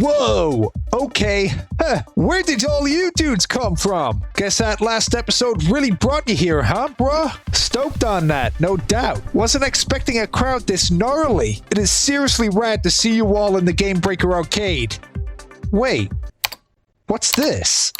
Whoa! Okay. Where did all you dudes come from? Guess that last episode really brought you here, huh, bruh? Stoked on that, no doubt. Wasn't expecting a crowd this gnarly. It is seriously rad to see you all in the Game Breaker Arcade. Wait, what's this?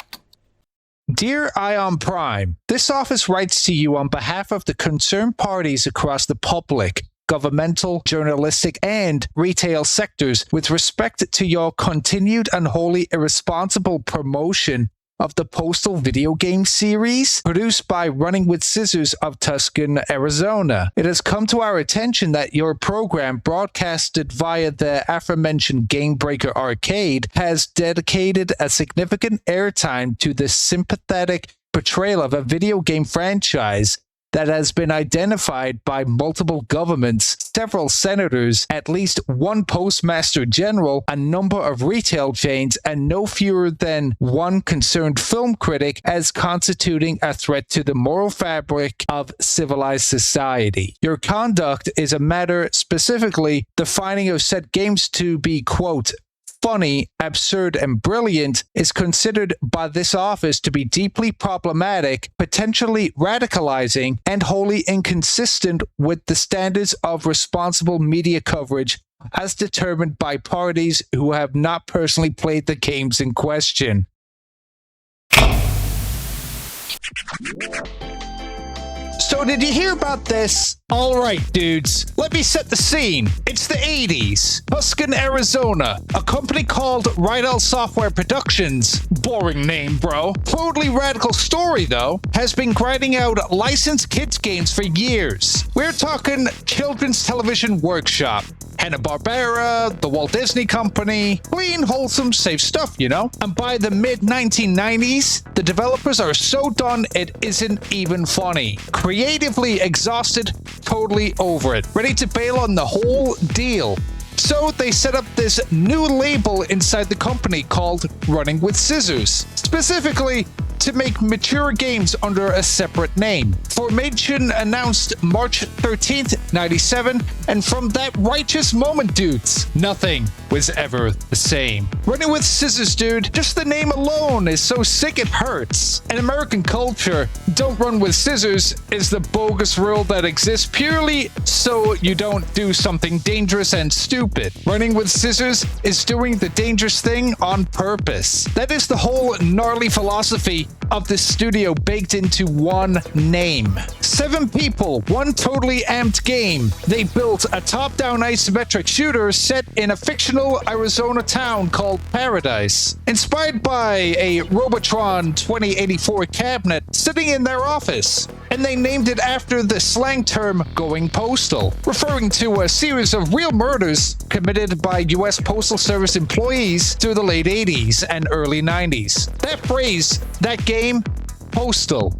Dear Ion Prime, this office writes to you on behalf of the concerned parties across the public, governmental, journalistic, and retail sectors with respect to your continued and wholly irresponsible promotion of the Postal video game series produced by Running with Scissors of Tucson, Arizona. It has come to our attention that your program, broadcasted via the aforementioned Game Breaker Arcade, has dedicated a significant airtime to the sympathetic portrayal of a video game franchise that has been identified by multiple governments, several senators, at least one postmaster general, a number of retail chains, and no fewer than one concerned film critic as constituting a threat to the moral fabric of civilized society. Your conduct is a matter specifically defining of said games to be, quote, funny, absurd, and brilliant is considered by this office to be deeply problematic, potentially radicalizing, and wholly inconsistent with the standards of responsible media coverage as determined by parties who have not personally played the games in question. So did you hear about this? Alright dudes, let me set the scene. It's the 80s. Tucson, Arizona. A company called Rydell Software Productions, boring name bro, totally radical story though, has been grinding out licensed kids games for years. We're talking Children's Television Workshop, Hanna-Barbera, the Walt Disney Company, clean, wholesome, safe stuff, you know? And by the mid-1990s, the developers are so done it isn't even funny. Creatively exhausted, totally over it, ready to bail on the whole deal. So they set up this new label inside the company called Running with Scissors, specifically to make mature games under a separate name. Formation announced March 13th, 97, and from that righteous moment, dudes, nothing was ever the same. Running with Scissors, dude, just the name alone is so sick it hurts. In American culture, don't run with scissors is the bogus rule that exists purely so you don't do something dangerous and stupid. Running with scissors is doing the dangerous thing on purpose. That is the whole gnarly philosophy of the studio baked into one name. 7 people, one totally amped game. They built a top-down isometric shooter set in a fictional Arizona town called Paradise, inspired by a Robotron 2084 cabinet sitting in their office. And they named it after the slang term going postal, referring to a series of real murders committed by US Postal Service employees through the late 80s and early 90s. That phrase, that game, Postal,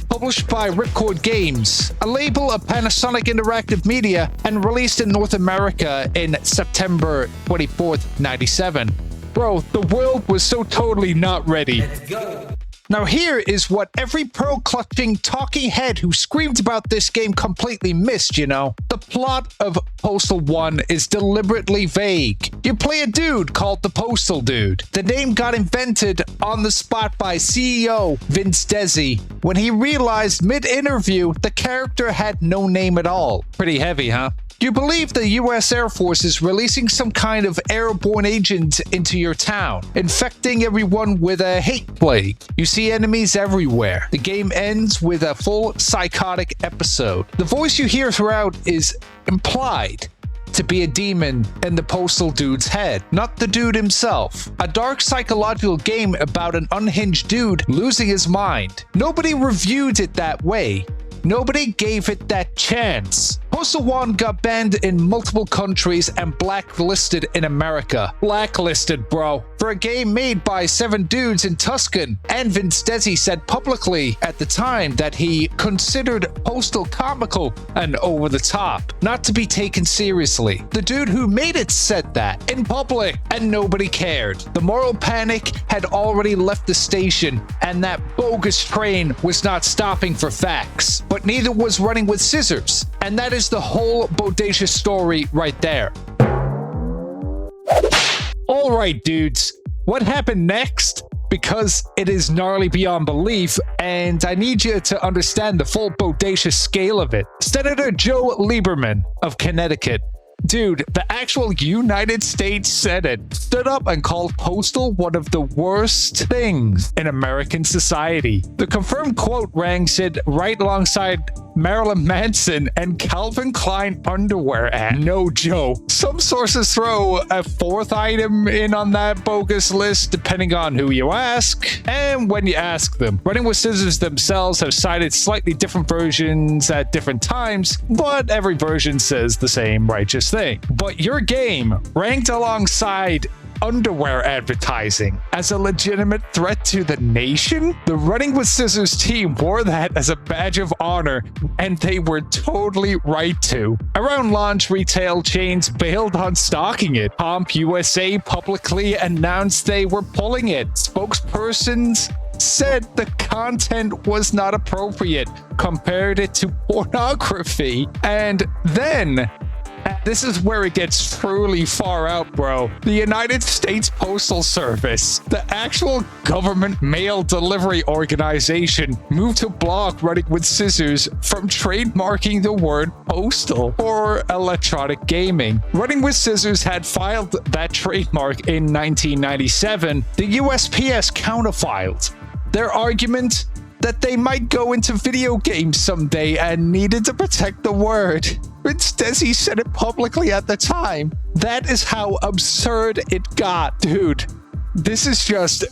published by Ripcord Games, a label of Panasonic Interactive Media, and released in North America in September 24th, 97. Bro, the world was so totally not ready. Let's go. Now here is what every pearl-clutching talking head who screamed about this game completely missed, you know. The plot of Postal 1 is deliberately vague. You play a dude called the Postal Dude. The name got invented on the spot by CEO Vince Desi when he realized mid-interview the character had no name at all. Pretty heavy, huh? You believe the US Air Force is releasing some kind of airborne agent into your town, infecting everyone with a hate plague. You see enemies everywhere. The game ends with a full psychotic episode. The voice you hear throughout is implied to be a demon in the Postal Dude's head, not the dude himself. A dark psychological game about an unhinged dude losing his mind. Nobody reviewed it that way. Nobody gave it that chance. Postal 1 got banned in multiple countries and blacklisted in America. Blacklisted, bro. For a game made by 7 dudes in Tucson. And Vince Desi said publicly at the time that he considered Postal comical and over the top, not to be taken seriously. The dude who made it said that in public, and nobody cared. The moral panic had already left the station, and that bogus train was not stopping for facts. But neither was Running with Scissors. And that is the whole bodacious story right there. All right, dudes, what happened next? Because it is gnarly beyond belief, and I need you to understand the full bodacious scale of it. Senator Joe Lieberman of Connecticut. Dude, the actual United States Senate stood up and called Postal one of the worst things in American society. The confirmed quote ranks it right alongside Marilyn Manson and Calvin Klein underwear ad. No joke. Some sources throw a fourth item in on that bogus list, depending on who you ask and when you ask them. Running with Scissors themselves have cited slightly different versions at different times, but every version says the same righteous thing. But your game ranked alongside underwear advertising as a legitimate threat to the nation? The Running with Scissors team wore that as a badge of honor, and they were totally right to. Around launch, retail chains bailed on stocking it. Pomp USA publicly announced they were pulling it. Spokespersons said the content was not appropriate, compared it to pornography, and then this is where it gets truly far out, bro. The United States Postal Service, the actual government mail delivery organization, moved to block Running with Scissors from trademarking the word postal for electronic gaming. Running with Scissors had filed that trademark in 1997. The USPS counterfiled. Their argument that they might go into video games someday and needed to protect the word. Vince Desi said it publicly at the time. That is how absurd it got, dude. This is just,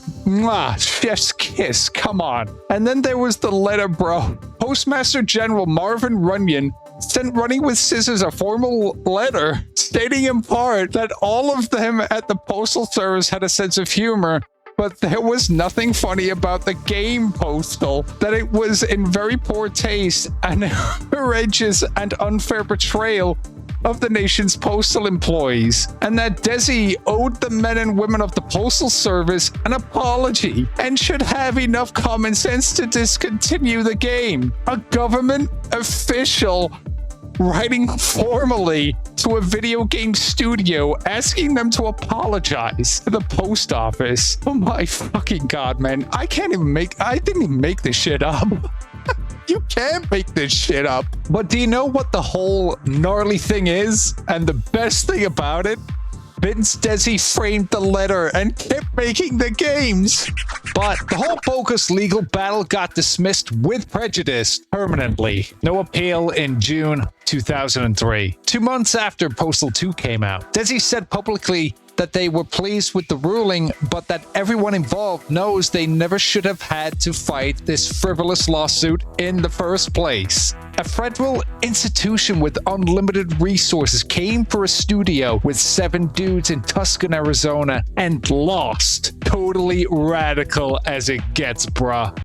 chef's kiss, come on. And then there was the letter, bro. Postmaster General Marvin Runyon sent Running with Scissors a formal letter stating in part that all of them at the Postal Service had a sense of humor, but there was nothing funny about the game Postal, that it was in very poor taste and outrageous and unfair portrayal of the nation's postal employees, and that Desi owed the men and women of the Postal Service an apology and should have enough common sense to discontinue the game. A government official writing formally to a video game studio asking them to apologize to the post office. Oh my fucking god, man. I didn't even make this shit up. You can't make this shit up. But do you know what the whole gnarly thing is? And the best thing about it? Vince Desi framed the letter and kept making the games. But the whole bogus legal battle got dismissed with prejudice permanently. No appeal in June 2003. 2 months after Postal II came out, Desi said publicly that they were pleased with the ruling, but that everyone involved knows they never should have had to fight this frivolous lawsuit in the first place. A federal institution with unlimited resources came for a studio with 7 dudes in Tucson, Arizona, and lost. Totally radical as it gets, bruh.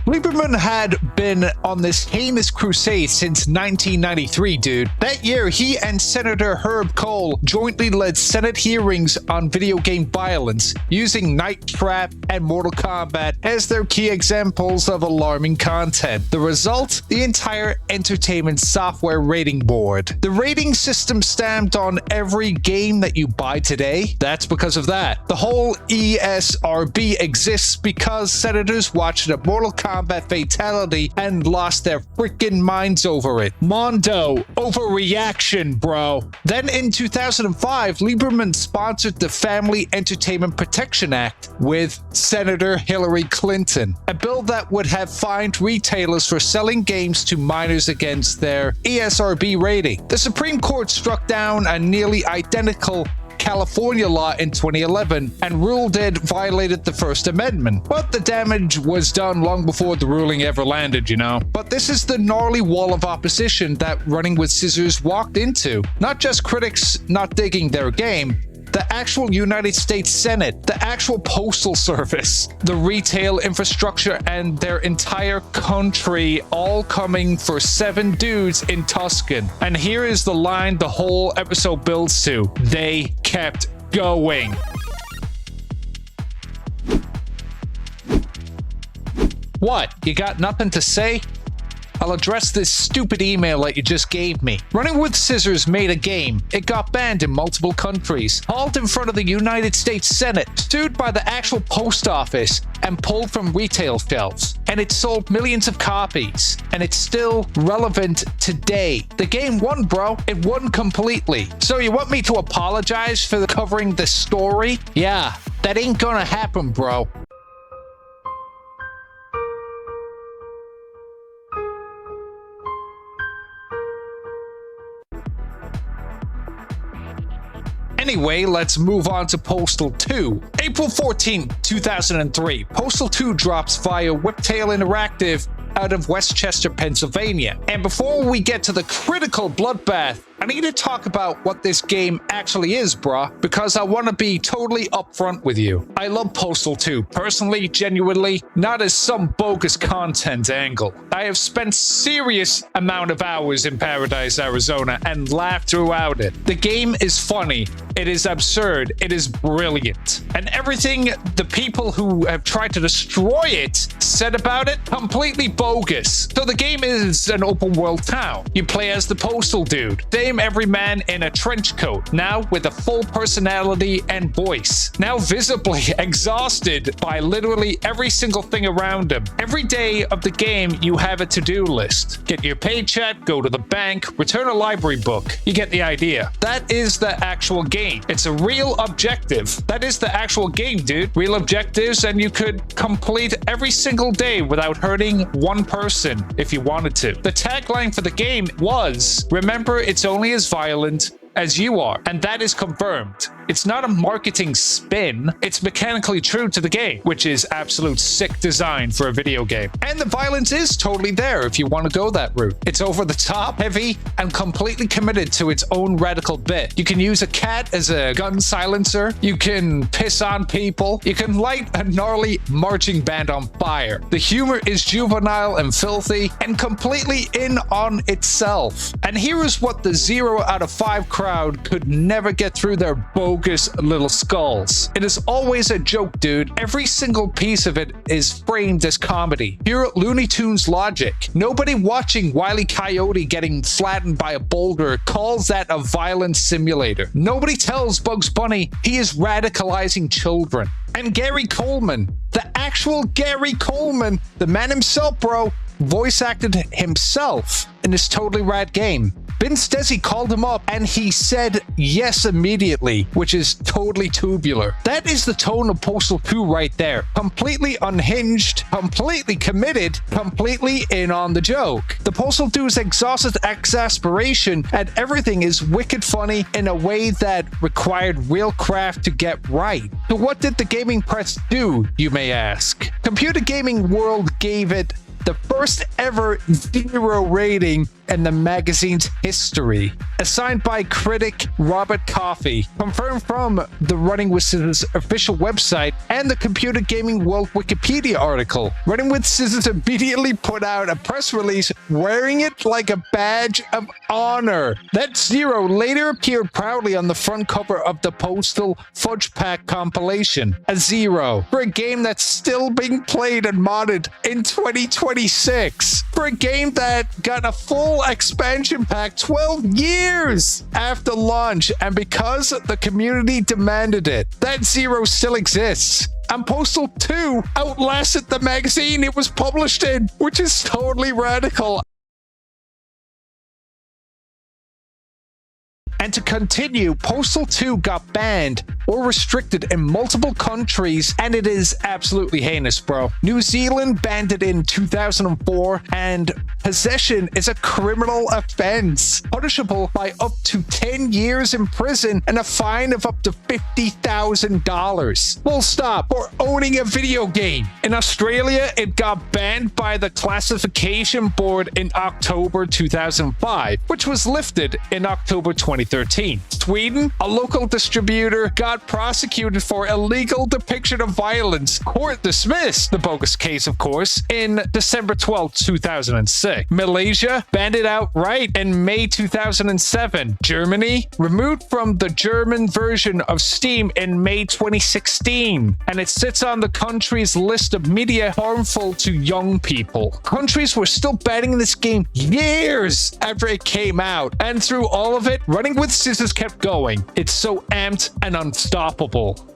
Lieberman had been on this heinous crusade since 1993, dude. That year, he and Senator Herb Kohl jointly led Senate hearings on video game violence, using Night Trap and Mortal Kombat as their key examples of alarming content. The result? The entire entertainment software rating board. The rating system stamped on every game that you buy today. That's because of that. The whole ESRB exists because senators watched a Mortal Kombat fatality and lost their freaking minds over it. Mondo, overreaction, bro. Then in 2005, Lieberman sponsored the Family Entertainment Protection Act with Senator Hillary Clinton, a bill that would have fined retailers for selling games to minors against their ESRB rating. The Supreme Court struck down a nearly identical California law in 2011 and ruled it violated the First Amendment. But the damage was done long before the ruling ever landed, you know. But this is the gnarly wall of opposition that Running with Scissors walked into. Not just critics not digging their game, the actual United States Senate, the actual Postal Service, the retail infrastructure, and their entire country all coming for 7 dudes in Tucson. And here is the line the whole episode builds to. They kept going. What? You got nothing to say? I'll address this stupid email that you just gave me. Running with Scissors made a game. It got banned in multiple countries, hauled in front of the United States Senate, sued by the actual post office, and pulled from retail shelves. And it sold millions of copies. And it's still relevant today. The game won, bro. It won completely. So you want me to apologize for covering this story? Yeah, that ain't gonna happen, bro. Anyway, let's move on to Postal 2. April 14, 2003, Postal 2 drops via Whiptail Interactive out of Westchester, Pennsylvania. And before we get to the critical bloodbath, I need to talk about what this game actually is, brah, because I want to be totally upfront with you. I love Postal 2, personally, genuinely, not as some bogus content angle. I have spent serious amount of hours in Paradise, Arizona, and laughed throughout it. The game is funny, it is absurd, it is brilliant. And everything the people who have tried to destroy it said about it, completely bogus. So the game is an open world town. You play as the Postal Dude. Same every man in a trench coat, now with a full personality and voice, now visibly exhausted by literally every single thing around him. Every day of the game, you have a to-do list. Get your paycheck, go to the bank, return a library book. You get the idea. That is the actual game. It's a real objective. That is the actual game, dude. Real objectives, and you could complete every single day without hurting one person if you wanted to. The tagline for the game was, remember, it's only as violent as you are, and that is confirmed. It's not a marketing spin, it's mechanically true to the game, which is absolute sick design for a video game. And the violence is totally there if you want to go that route. It's over the top, heavy, and completely committed to its own radical bit. You can use a cat as a gun silencer, you can piss on people, you can light a gnarly marching band on fire. The humor is juvenile and filthy, and completely in on itself. And here is what the 0 out of 5 crowd could never get through their bogus little skulls. It is always a joke, dude. Every single piece of it is framed as comedy. Pure Looney Tunes logic. Nobody watching Wile E. Coyote getting flattened by a boulder calls that a violent simulator. Nobody tells Bugs Bunny he is radicalizing children. And Gary Coleman, the actual Gary Coleman, the man himself, bro, voice acted himself in this totally rad game. Vince Desi called him up and he said yes immediately, which is totally tubular. That is the tone of Postal 2 right there. Completely unhinged, completely committed, completely in on the joke. The Postal 2's exhausted exasperation at everything is wicked funny in a way that required real craft to get right. So what did the gaming press do, you may ask? Computer Gaming World gave it the first ever 0 rating in the magazine's history, assigned by critic Robert Coffey, confirmed from the Running with Scissors official website and the Computer Gaming World Wikipedia article. Running with Scissors immediately put out a press release wearing it like a badge of honor. That 0 later appeared proudly on the front cover of the Postal Fudge Pack compilation. A 0 for a game that's still being played and modded in 2026. For a game that got a full expansion pack 12 years after launch, and because the community demanded it. That 0 still exists. And Postal 2 outlasted the magazine it was published in, which is totally radical. And to continue, Postal 2 got banned or restricted in multiple countries, and it is absolutely heinous, bro. New Zealand banned it in 2004, and possession is a criminal offense, punishable by up to 10 years in prison and a fine of up to $50,000. Full stop for owning a video game. In Australia, it got banned by the Classification Board in October 2005, which was lifted in October 2013. 2013. Sweden, a local distributor got prosecuted for illegal depiction of violence. Court dismissed the bogus case, of course, in December 12, 2006. Malaysia banned it outright in May 2007. Germany removed from the German version of Steam in May 2016, and it sits on the country's list of media harmful to young people. Countries were still banning this game years after it came out, and through all of it, Running with Scissors kept going. It's so amped and unstoppable.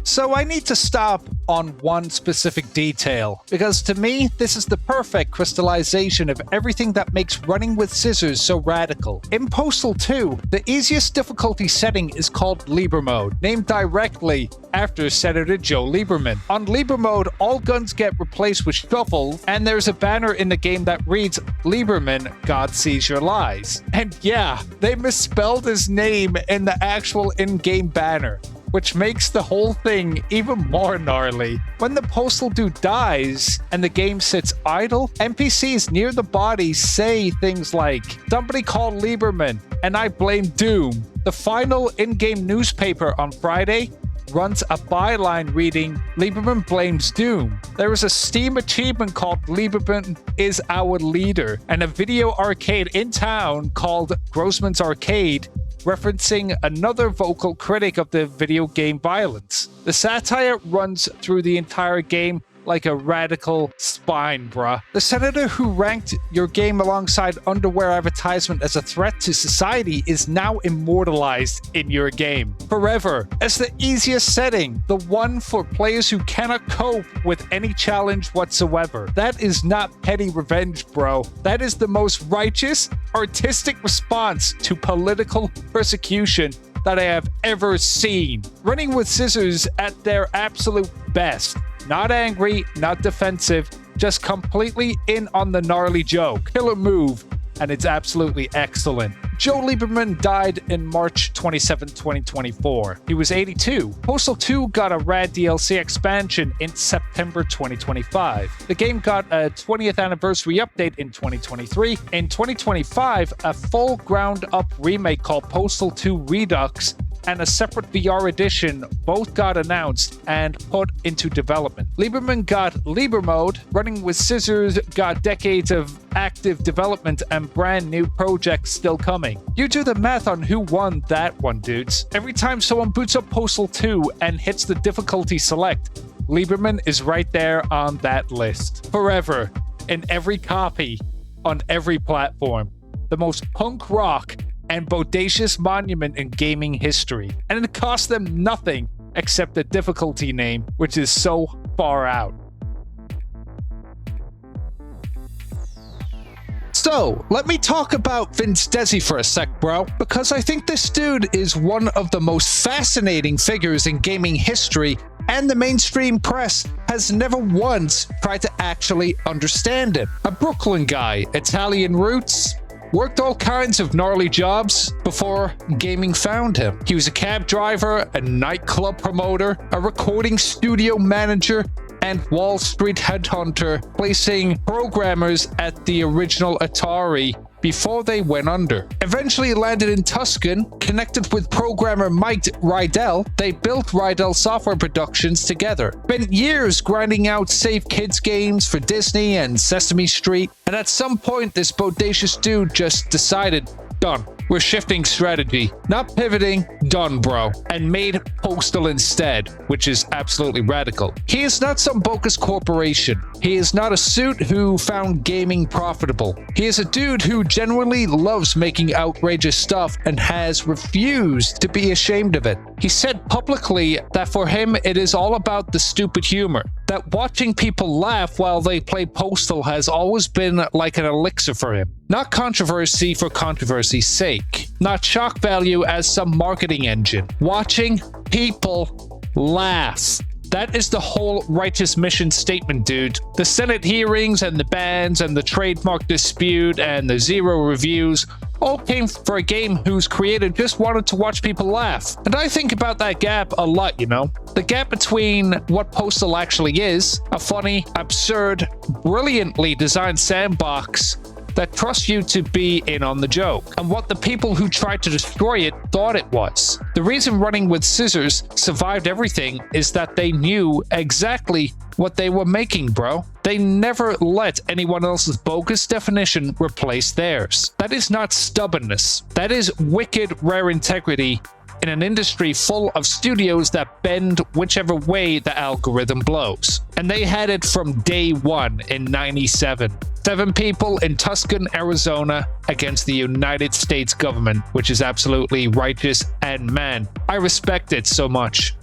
So I need to stop on one specific detail, because to me, this is the perfect crystallization of everything that makes Running with Scissors so radical. In Postal 2, the easiest difficulty setting is called Liebermode, named directly after Senator Joe Lieberman. On Liebermode, all guns get replaced with shovels, and there's a banner in the game that reads, "Lieberman, God sees your lies." And yeah, they misspelled his name in the actual in-game banner, which makes the whole thing even more gnarly. When the postal dude dies and the game sits idle, NPCs near the body say things like, "Somebody called Lieberman, and I blame Doom." The final in-game newspaper on Friday runs a byline reading, "Lieberman blames Doom." There is a Steam achievement called "Lieberman is our leader," and a video arcade in town called Grossman's Arcade, referencing another vocal critic of the video game violence. The satire runs through the entire game like a radical spine, bruh. The senator who ranked your game alongside underwear advertisement as a threat to society is now immortalized in your game forever as the easiest setting, the one for players who cannot cope with any challenge whatsoever. That is not petty revenge, bro. That is the most righteous, artistic response to political persecution that I have ever seen. Running with Scissors at their absolute best. Not angry, not defensive, just completely in on the gnarly joke. Killer move, and it's absolutely excellent. Joe Lieberman died in March 27, 2024. He was 82. Postal 2 got a rad DLC expansion in September 2025. The game got a 20th anniversary update in 2023. In 2025, a full ground-up remake called Postal 2 Redux and a separate VR edition both got announced and put into development. Lieberman got Liebermode, Running with Scissors got decades of active development and brand new projects still coming. You do the math on who won that one, dudes. Every time someone boots up Postal 2 and hits the difficulty select, Lieberman is right there on that list. Forever, in every copy, on every platform. The most punk rock and bodacious monument in gaming history. And it cost them nothing except the difficulty name, which is so far out. So, let me talk about Vince Desi for a sec, bro, because I think this dude is one of the most fascinating figures in gaming history, and the mainstream press has never once tried to actually understand him. A Brooklyn guy, Italian roots, worked all kinds of gnarly jobs before gaming found him. He was a cab driver, a nightclub promoter, a recording studio manager, and Wall Street headhunter, placing programmers at the original Atari before they went under. Eventually landed in Tucson, connected with programmer Mike Rydell. They built Rydell Software Productions together. Spent years grinding out safe kids games for Disney and Sesame Street. And at some point, this bodacious dude just decided, done. We're shifting strategy. Not pivoting, done, bro. And made Postal instead, which is absolutely radical. He is not some bogus corporation. He is not a suit who found gaming profitable. He is a dude who genuinely loves making outrageous stuff and has refused to be ashamed of it. He said publicly that for him, it is all about the stupid humor. That watching people laugh while they play Postal has always been like an elixir for him. Not controversy for controversy's sake. Not shock value as some marketing engine. Watching people laugh. That is the whole righteous mission statement, dude. The Senate hearings and the bans and the trademark dispute and the 0 reviews all came for a game whose creator just wanted to watch people laugh. And I think about that gap a lot, you know? The gap between what Postal actually is, a funny, absurd, brilliantly designed sandbox, that trusts you to be in on the joke, and what the people who tried to destroy it thought it was. The reason Running with Scissors survived everything is that they knew exactly what they were making, bro. They never let anyone else's bogus definition replace theirs. That is not stubbornness. That is wicked rare integrity in an industry full of studios that bend whichever way the algorithm blows. And they had it from day one in '97. 7 people in Tucson, Arizona against the United States government, which is absolutely righteous, and man, I respect it so much.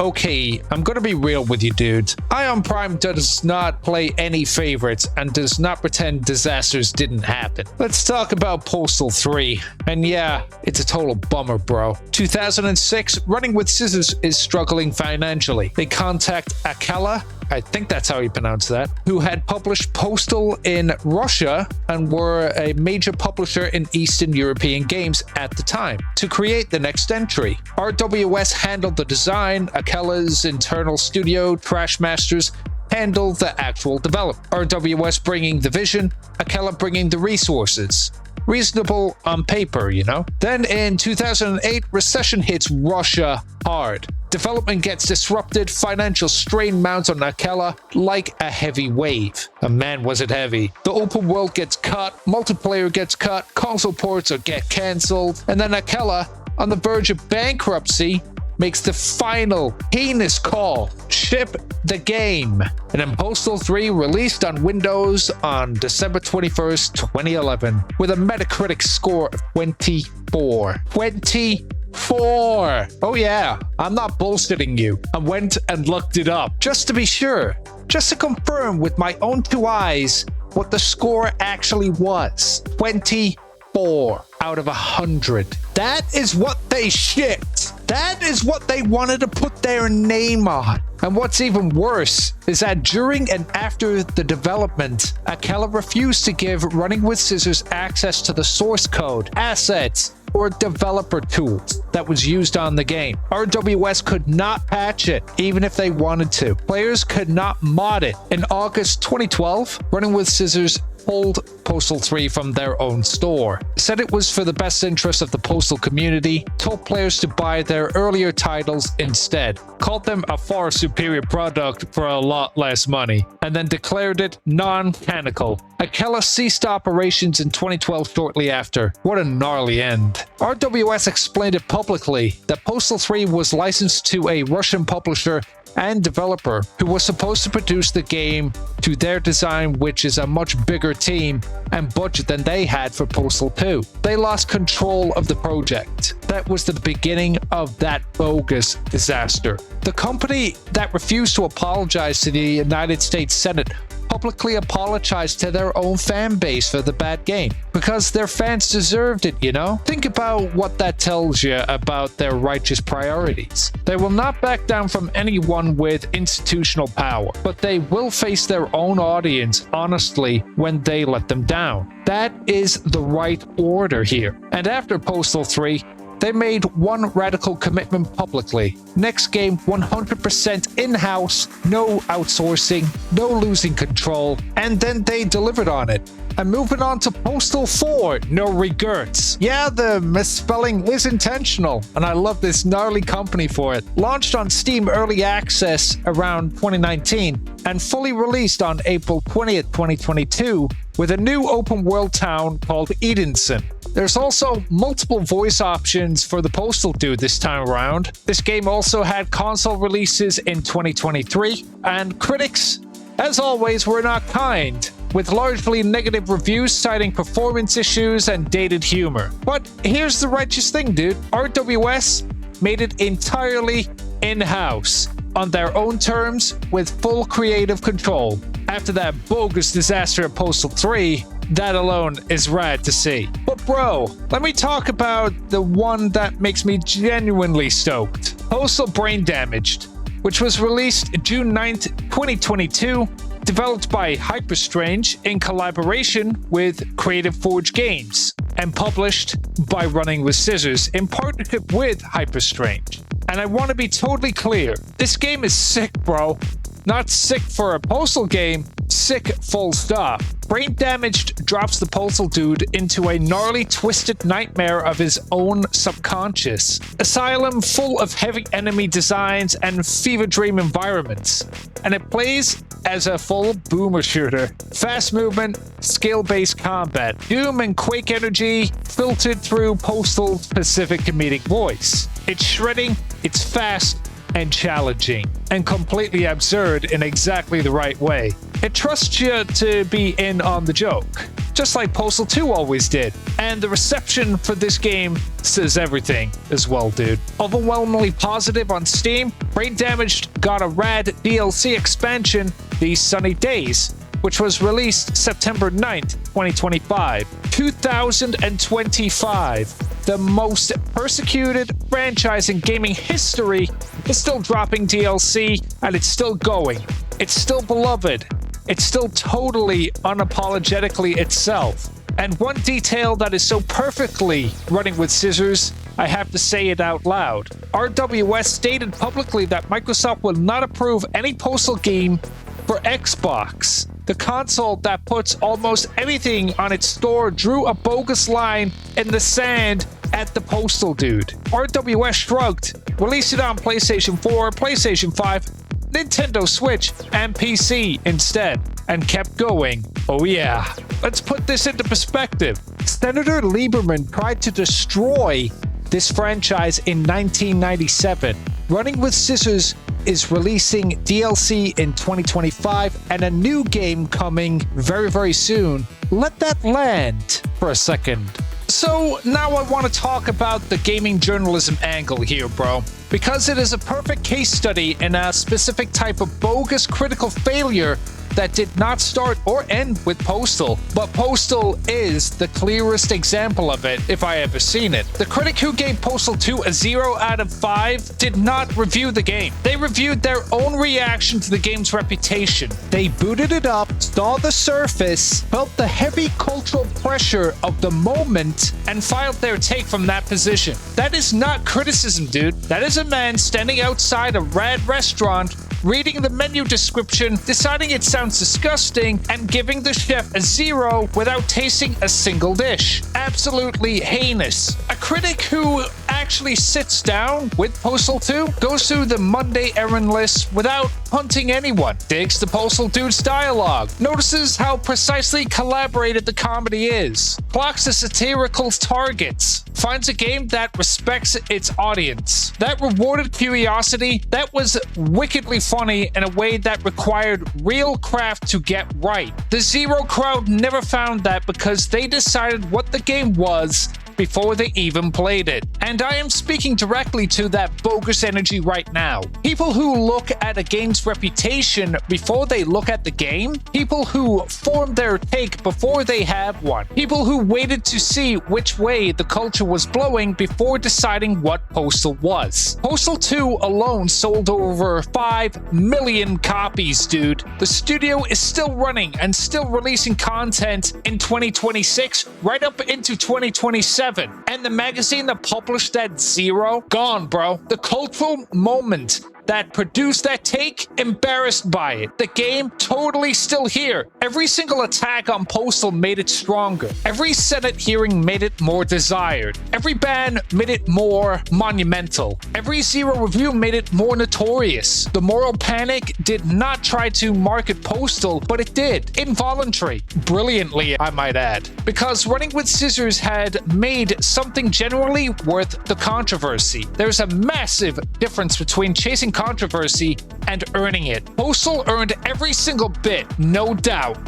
Okay, I'm gonna be real with you, dude. Ion Prime does not play any favorites and does not pretend disasters didn't happen. Let's talk about Postal 3. And yeah, it's a total bummer, bro. 2006, Running with Scissors is struggling financially. They contact Akela, I think that's how you pronounce that, who had published Postal in Russia and were a major publisher in Eastern European games at the time, to create the next entry. RWS handled the design, Akela's internal studio, Trash Masters, handled the actual development. RWS bringing the vision, Akela bringing the resources. Reasonable on paper, you know? Then in 2008, recession hits Russia hard. Development gets disrupted, financial strain mounts on Akela like a heavy wave. And man, was it heavy. The open world gets cut, multiplayer gets cut, console ports get cancelled, and then Akela, on the verge of bankruptcy, makes the final heinous call: ship the game. And then Postal 3 released on Windows on December 21st, 2011 with a Metacritic score of 24. 24! Oh yeah, I'm not bullshitting you. I went and looked it up just to be sure, just to confirm with my own 2 eyes what the score actually was. 24 out of 100. That is what they shipped. That is what they wanted to put their name on. And what's even worse is that during and after the development, Akela refused to give Running with Scissors access to the source code, assets, or developer tools that was used on the game. RWS could not patch it, even if they wanted to. Players could not mod it. In August 2012, Running with Scissors pulled Postal 3 from their own store, said it was for the best interest of the Postal community, told players to buy their earlier titles instead, called them a far superior product for a lot less money, and then declared it non-canonical. Akela ceased operations in 2012 shortly after. What a gnarly end. RWS explained it publicly that Postal 3 was licensed to a Russian publisher and developer who was supposed to produce the game to their design, which is a much bigger team and budget than they had for Postal 2. They lost control of the project. That was the beginning of that bogus disaster. The company that refused to apologize to the United States Senate publicly apologized to their own fan base for the bad game, because their fans deserved it, you know? Think about what that tells you about their righteous priorities. They will not back down from anyone with institutional power, but they will face their own audience honestly when they let them down. That is the right order here. And after Postal 3, they made one radical commitment publicly. Next game 100% in-house, no outsourcing, no losing control, and then they delivered on it. And moving on to Postal 4, no regrets. Yeah, the misspelling is intentional, and I love this gnarly company for it. Launched on Steam Early Access around 2019, and fully released on April 20th, 2022, with a new open-world town called Edenson. There's also multiple voice options for the Postal dude this time around. This game also had console releases in 2023, and critics, as always, were not kind, with largely negative reviews citing performance issues and dated humor. But here's the righteous thing, dude. RWS made it entirely in-house, on their own terms, with full creative control. After that bogus disaster at Postal 3, that alone is rad to see. But bro, let me talk about the one that makes me genuinely stoked. Postal Brain Damaged, which was released June 9th, 2022, developed by Hyperstrange in collaboration with Creative Forge Games, and published by Running with Scissors in partnership with Hyperstrange. And I want to be totally clear, this game is sick, bro. Not sick for a Postal game, sick full stop. Brain Damaged drops the Postal dude into a gnarly, twisted nightmare of his own subconscious. Asylum full of heavy enemy designs and fever dream environments. And it plays as a full boomer shooter. Fast movement, skill-based combat, Doom and Quake energy filtered through Postal's specific comedic voice. It's shredding, it's fast, and challenging, and completely absurd in exactly the right way. It trusts you to be in on the joke, just like Postal 2 always did. And the reception for this game says everything as well, dude. Overwhelmingly positive on Steam, Brain Damaged got a rad DLC expansion, These Sunny Days, which was released September 9th, 2025. 2025. The most persecuted franchise in gaming history is still dropping DLC, and it's still going. It's still beloved. It's still totally unapologetically itself. And one detail that is so perfectly running with scissors, I have to say it out loud. RWS stated publicly that Microsoft will not approve any Postal game for Xbox. The console that puts almost anything on its store drew a bogus line in the sand at the Postal dude. RWS shrugged, released it on PlayStation 4, PlayStation 5, Nintendo Switch, and PC instead, and kept going. Oh yeah. Let's put this into perspective. Senator Liebermode tried to destroy this franchise in 1997. Running with Scissors is releasing DLC in 2025 and a new game coming very, very soon. Let that land for a second. So now I want to talk about the gaming journalism angle here, bro. Because it is a perfect case study in a specific type of bogus critical failure that did not start or end with Postal, but Postal is the clearest example of it if I ever seen it. The critic who gave Postal 2 a 0 out of 5 did not review the game. They reviewed their own reaction to the game's reputation. They booted it up, saw the surface, felt the heavy cultural pressure of the moment, and filed their take from that position. That is not criticism, dude. That is a man standing outside a rad restaurant, reading the menu description, deciding it sounds disgusting, and giving the chef a 0 without tasting a single dish. Absolutely heinous. A critic who actually sits down with Postal 2, goes through the Monday errand list without hunting anyone, digs the Postal dude's dialogue, notices how precisely collaborated the comedy is, clocks the satirical targets, finds a game that respects its audience, that rewarded curiosity, that was wickedly funny in a way that required real craft to get right. The 0 crowd never found that because they decided what the game was before they even played it. And I am speaking directly to that bogus energy right now. People who look at a game's reputation before they look at the game, people who form their take before they have one, people who waited to see which way the culture was blowing before deciding what Postal was. Postal 2 alone sold over 5 million copies, dude. The studio is still running and still releasing content in 2026 right up into 2027. And the magazine that published that 0, gone, bro. The cultural moment that produced that take, embarrassed by it. The game, totally still here. Every single attack on Postal made it stronger. Every Senate hearing made it more desired. Every ban made it more monumental. Every 0 review made it more notorious. The moral panic did not try to market Postal, but it did. Involuntary. Brilliantly, I might add. Because Running with Scissors had made something generally worth the controversy. There's a massive difference between chasing controversy and earning it. Postal earned every single bit, no doubt.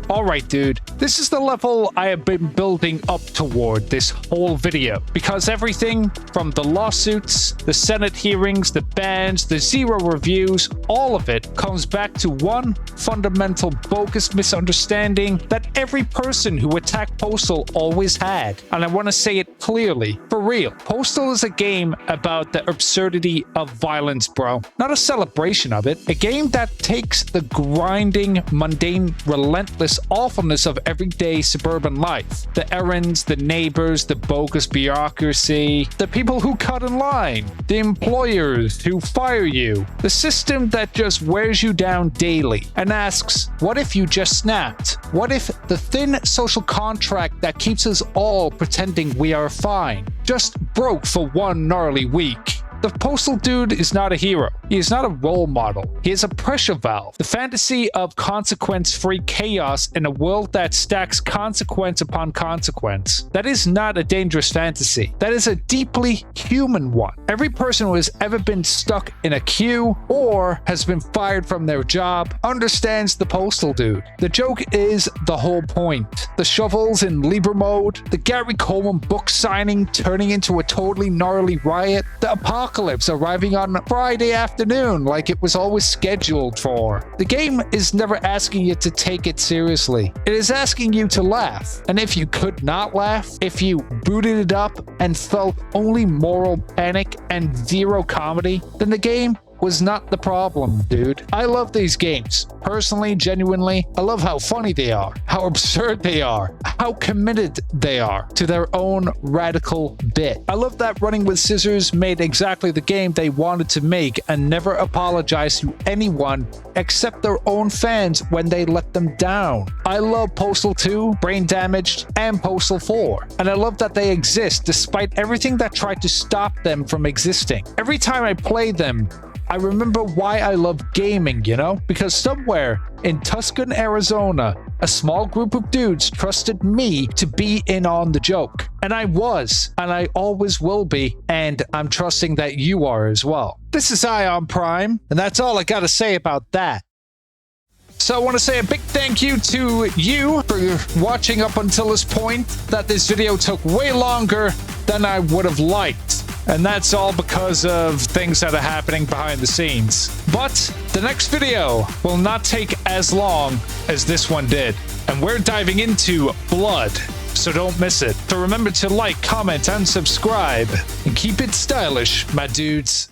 Alright, dude, this is the level I have been building up toward this whole video, because everything from the lawsuits, the Senate hearings, the bans, the 0 reviews, all of it comes back to one fundamental bogus misunderstanding that every person who attacked Postal always had. And I want to say it clearly, for real. Postal is a game about the absurdity of violence, bro. Not a celebration of it. A game that takes the grinding, mundane, relentless awfulness of everyday suburban life. The errands, the neighbors, the bogus bureaucracy, the people who cut in line, the employers who fire you, the system that that just wears you down daily and asks, what if you just snapped? What if the thin social contract that keeps us all pretending we are fine just broke for one gnarly week? The postal dude is not a hero. He is not a role model. He is a pressure valve. The fantasy of consequence-free chaos in a world that stacks consequence upon consequence. That is not a dangerous fantasy. That is a deeply human one. Every person who has ever been stuck in a queue or has been fired from their job understands the postal dude. The joke is the whole point. The shovels in Liebermode, the Gary Coleman book signing turning into a totally gnarly riot, the apocalypse arriving on Friday afternoon like it was always scheduled for. The game is never asking you to take it seriously. It is asking you to laugh. And if you could not laugh, if you booted it up and felt only moral panic and zero comedy, then the game was not the problem, dude. I love these games. Personally, genuinely, I love how funny they are, how absurd they are, how committed they are to their own radical bit. I love that Running with Scissors made exactly the game they wanted to make and never apologized to anyone except their own fans when they let them down. I love Postal II, Brain Damaged, and Postal IV, and I love that they exist despite everything that tried to stop them from existing. Every time I play them, I remember why I love gaming, you know? Because somewhere in Tucson, Arizona, a small group of dudes trusted me to be in on the joke. And I was, and I always will be, and I'm trusting that you are as well. This is Ion Prime, and that's all I gotta say about that. So I want to say a big thank you to you for watching up until this point, that this video took way longer than I would have liked. And that's all because of things that are happening behind the scenes. But the next video will not take as long as this one did. And we're diving into blood, so don't miss it. So remember to like, comment, and subscribe. And keep it stylish, my dudes.